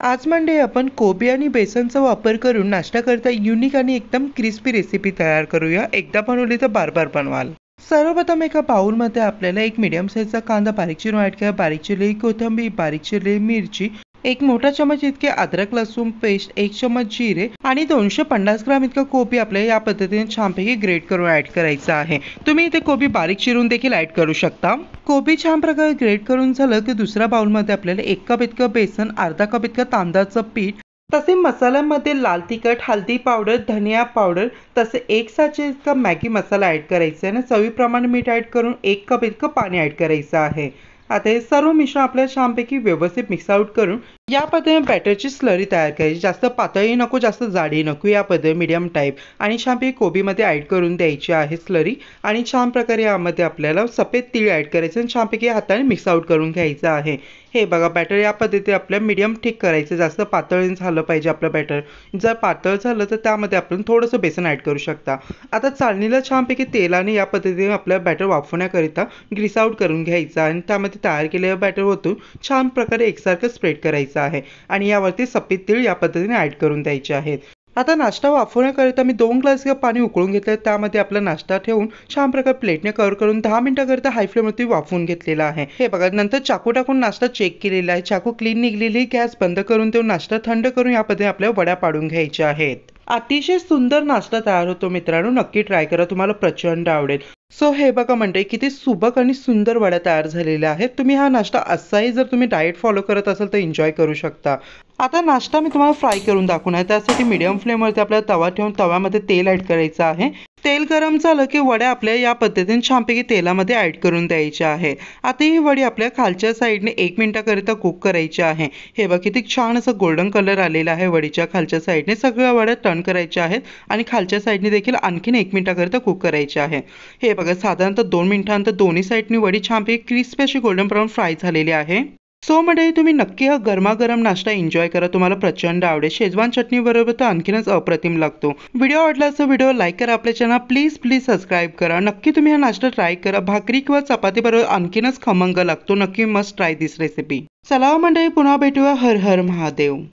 आज म्हणजे आपण कोबी आणि बेसनचा वापर करून नाश्ता करता युनिक आणि एकदम क्रिस्पी रेसिपी तयार करूया। एकदा बनवली तर बार बार बनवाल। सर्वप्रथम एका बाउलमध्ये आपल्याला एक मीडियम साईजचा कांदा बारीक चिरून ऍड करा, बारीक चिरलेली कोथिंबीर, बारीक चिरलेली मिरची, एक मोठा चमच इतके अद्रक लसूण पेस्ट, एक चमच जिरे आणि 250 ग्राम इतका कोबी आपल्याला या पद्धतीने छानपैकी ग्रेट करून ऍड करायचा आहे। तुम्ही इथे कोबी बारीक चिरून देखील ऍड करू शकता। कोबी छान प्रकारे ग्रेट करून झालं की दुसऱ्या बाउलमध्ये आपल्याला 1 कप इतकं बेसन, अर्धा कप इतकं तांदळाचं पीठ, तसे मसाल्यामध्ये लाल तिखट, हळदी पावडर, धनिया पावडर, तसे 1 साचे इतका मॅगी मसाला ऍड करायचा आहे आणि चवीप्रमाणे मीठ ऍड करून 1 कप इतकं पाणी ऍड करायचं आहे। आता हे सर्व मिश्रण आपल्याला छानपैकी व्यवस्थित मिक्स आउट करून या पद्धतीने बॅटरची स्लरी तयार करायची। जास्त पातळही नको, जास्त जाडी नको, या पद्धतीने मीडियम टाईप आणि छानपैकी कोबीमध्ये ऍड करून द्यायची आहे स्लरी। आणि छान प्रकारे यामध्ये आपल्याला सफेद तीळ ऍड करायचे आणि छानपैकी हाताने मिक्स आउट करून घ्यायचं आहे। हे बघा, बॅटर या पद्धतीने आपल्या मीडियम ठीक करायचं, जास्त पातळ झालं पाहिजे आपलं बॅटर। जर पातळ झालं तर त्यामध्ये आपण थोडंसं बेसन ऍड करू शकता। आता चाळणीला छानपैकी तेलाने या पद्धतीने आपल्या बॅटर वाफवण्याकरिता ग्रीस आउट करून घ्यायचं आणि त्यामध्ये तयार केलेलं बॅटर होतं छान प्रकारे एकसारखं स्प्रेड करायचं आहे आणि यावरती सफेद तीळ या पद्धतीने ऍड करून द्यायचे आहेत। आता नाश्ता वाफवण्याकरिता मी 2 ग्लास पाणी उकळून घेतलं, त्यामध्ये आपला नाश्ता ठेवून छान प्रकारे प्लेटने कव्हर करून 10 मिनिटांकरिता हाय फ्लेमवरती वाफवून घेतलेला आहे। हे बघा, नंतर चाकू टाकून नाश्ता चेक केलेला आहे, चाकू क्लीन निघलेली, गॅस बंद करून तो नाश्ता थंड करून या पद्धतीने आपल्याला वड्या पाडून घ्यायच्या आहेत। अतिशय सुंदर नाश्ता तयार होतो मित्रांनो, नक्की ट्राय करा, तुम्हाला प्रचंड आवडेल। सो हे बघा मंडळी, किती सुबक आणि सुंदर वड्या तयार झालेल्या आहेत। तुम्ही हा नाश्ता असाही जर तुम्ही डाएट फॉलो करत असाल तर एन्जॉय करू शकता। आता नाश्ता मी तुम्हाला फ्राय करून दाखवणार आहे, त्यासाठी मीडियम फ्लेमवरती आपल्याला तवा ठेवून तव्यामध्ये तेल ऍड करायचं आहे। तेल गरम झालं की वड्या आपल्या या पद्धतीने छानपैकी तेलामध्ये ऍड करून द्यायच्या आहे। आता ही वडी आपल्या खालच्या साईडने 1 मिनिटाकरिता कुक करायची आहे। हे बघा, किती छान असं गोल्डन कलर आलेला आहे वडीच्या खालच्या साईडने। सगळ्या वड्या टर्न करायच्या आहेत आणि खालच्या साईडने देखील आणखीन 1 मिनिटाकरिता कुक करायच्या आहे। हे बघा, साधारणतः 2 मिनिटांनंतर दोन्ही साईडनी वडी छानपैकी क्रिस्पी अशी गोल्डन ब्राऊन फ्राय झालेली आहे। सो मंडळी, तुम्ही नक्की हा गरमागरम नाश्ता एन्जॉय करा, तुम्हाला प्रचंड आवडेल। शेजवान चटणी बरोबर तर आणखीनच अप्रतिम लागतो। व्हिडिओ आवडला तर व्हिडिओ लाईक करा, आपल्या चॅनल प्लीज सबस्क्राईब करा। नक्की तुम्ही हा नाश्ता ट्राय करा, भाकरी किंवा चपाती बरोबर आणखीनच खमंग लागतो। नक्की मस्ट ट्राय दिस रेसिपी। चला मंडळी, पुन्हा भेटूया। हर हर महादेव।